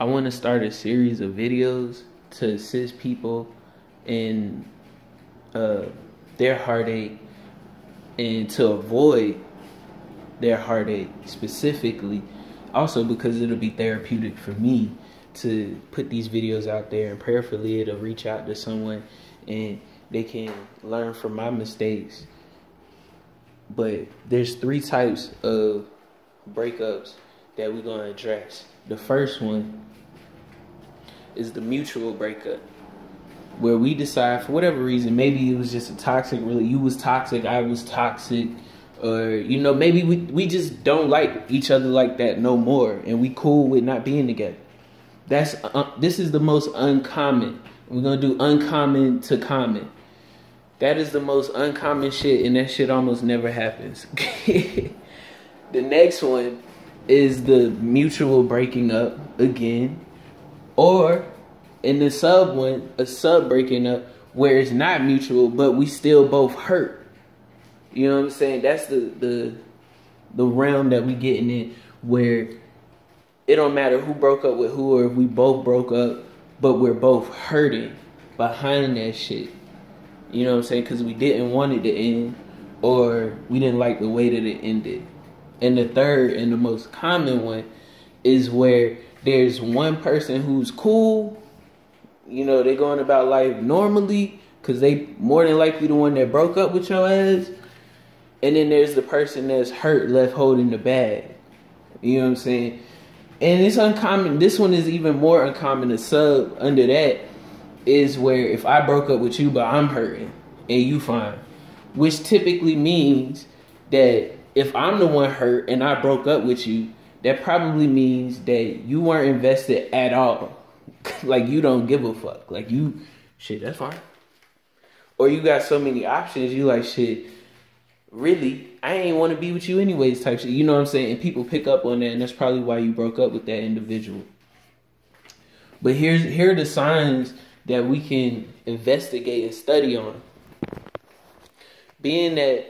I want to start a series of videos to assist people in their heartache and to avoid their heartache specifically. Also because it'll be therapeutic for me to put these videos out there, and prayerfully it'll reach out to someone and they can learn from my mistakes. But there's 3 types of breakups that we're going to address. The first one is the mutual breakup, where we decide for whatever reason, maybe it was just a toxic, really, you was toxic, I was toxic, or, you know, maybe we just don't like each other like that no more, and we cool with not being together. This is the most uncommon. We're going to do uncommon to common. That is the most uncommon shit, and that shit almost never happens. The next one is the mutual breaking up again, or in the sub one, a sub breaking up where it's not mutual, but we still both hurt. You know what I'm saying? That's the realm that we getting in, where it don't matter who broke up with who, or if we both broke up, but we're both hurting behind that shit. You know what I'm saying? Because we didn't want it to end, or we didn't like the way that it ended. And the third and the most common one is where there's one person who's cool, you know, they going about life normally because they more than likely the one that broke up with your ass. And then there's the person that's hurt, left holding the bag. You know what I'm saying? And it's uncommon. This one is even more uncommon. A sub under that is where if I broke up with you, but I'm hurting and you fine. Which typically means that if I'm the one hurt and I broke up with you, that probably means that you weren't invested at all. Like, you don't give a fuck. Like, you, shit, that's fine. Or you got so many options, you like, shit, really, I ain't want to be with you anyways type shit. You know what I'm saying? And people pick up on that, and that's probably why you broke up with that individual. But here are the signs that we can investigate and study on. Being that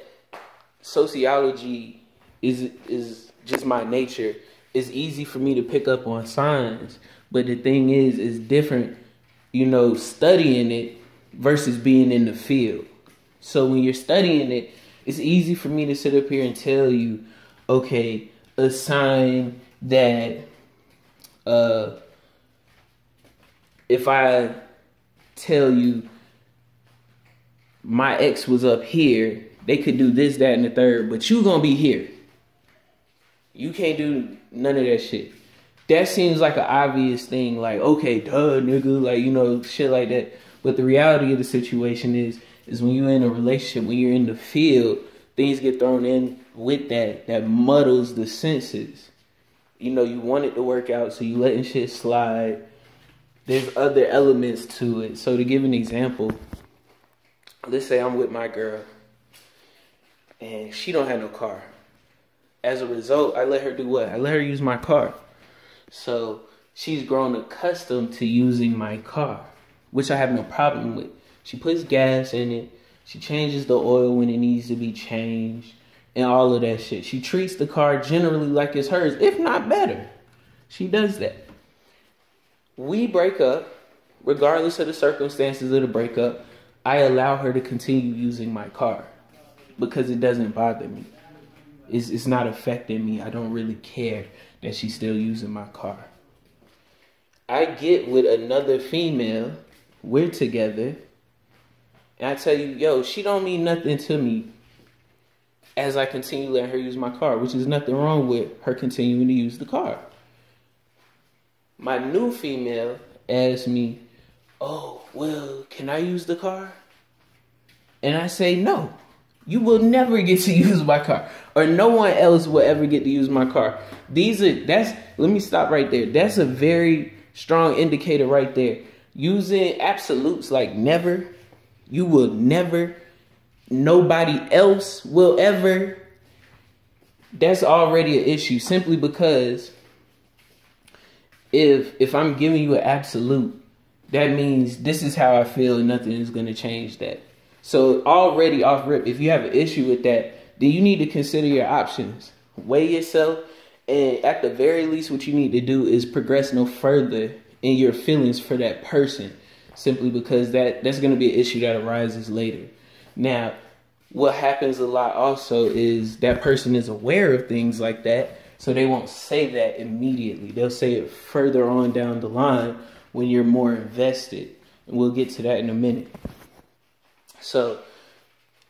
sociology is just my nature, it's easy for me to pick up on signs. But the thing is, it's different, you know, studying it versus being in the field. So when you're studying it, it's easy for me to sit up here and tell you, okay, a sign that if I tell you my ex was up here, they could do this, that, and the third, but you gonna be here. You can't do none of that shit. That seems like an obvious thing, like, okay, duh, nigga, like, you know, shit like that. But the reality of the situation is when you're in a relationship, when you're in the field, things get thrown in with that muddles the senses. You know, you want it to work out, so you letting shit slide. There's other elements to it. So to give an example, let's say I'm with my girl and she don't have no car. As a result, I let her do what? I let her use my car. So she's grown accustomed to using my car, which I have no problem with. She puts gas in it. She changes the oil when it needs to be changed and all of that shit. She treats the car generally like it's hers, if not better. She does that. We break up, regardless of the circumstances of the breakup. I allow her to continue using my car because it doesn't bother me. It's not affecting me. I don't really care that she's still using my car. I get with another female, we're together, and I tell you, yo, she don't mean nothing to me as I continue letting her use my car, which is nothing wrong with her continuing to use the car. My new female asks me, oh, well, can I use the car? And I say, no, you will never get to use my car, or no one else will ever get to use my car. Let me stop right there. That's a very strong indicator right there. Using absolutes like never, you will never, nobody else will ever. That's already an issue, simply because if I'm giving you an absolute, that means this is how I feel and nothing is going to change that. So already off rip, if you have an issue with that, then you need to consider your options. Weigh yourself And at the very least, what you need to do is progress no further in your feelings for that person, simply because that's going to be an issue that arises later. Now, what happens a lot also is that person is aware of things like that, so they won't say that immediately. They'll say it further on down the line when you're more invested. And we'll get to that in a minute. So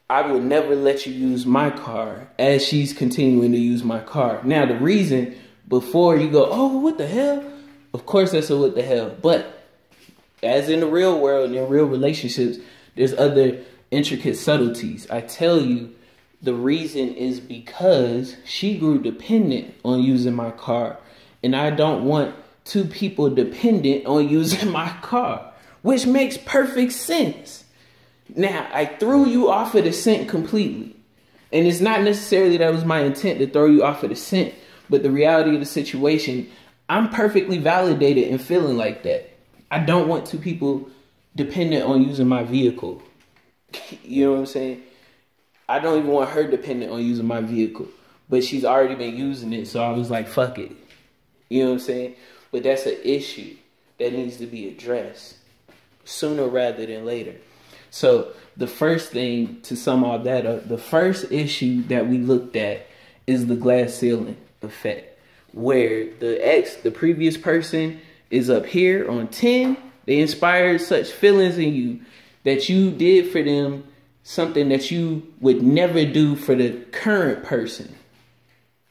I would never let you use my car as she's continuing to use my car. Now, the reason, before you go, oh, what the hell? Of course that's a what the hell. But as in the real world and in real relationships, there's other intricate subtleties. I tell you, the reason is because she grew dependent on using my car. And I don't want two people dependent on using my car, which makes perfect sense. Now, I threw you off of the scent completely. And it's not necessarily that was my intent to throw you off of the scent, but the reality of the situation, I'm perfectly validated in feeling like that. I don't want two people dependent on using my vehicle. You know what I'm saying? I don't even want her dependent on using my vehicle, but she's already been using it, so I was like, fuck it. You know what I'm saying? But that's an issue that needs to be addressed sooner rather than later. So the first thing, to sum all that up, the first issue that we looked at is the glass ceiling effect, where the previous person is up here on 10. They inspired such feelings in you that you did for them something that you would never do for the current person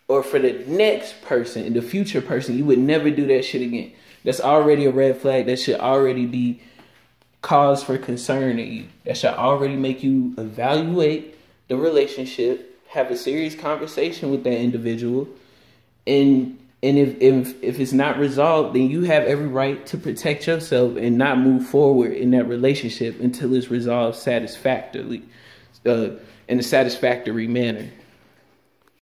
or for the next person, the future person. You would never do that shit again. That's already a red flag. That should already be cause for concern in you. That should already make you evaluate the relationship, have a serious conversation with that individual, and if it's not resolved, then you have every right to protect yourself and not move forward in that relationship until it's resolved satisfactorily, in a satisfactory manner.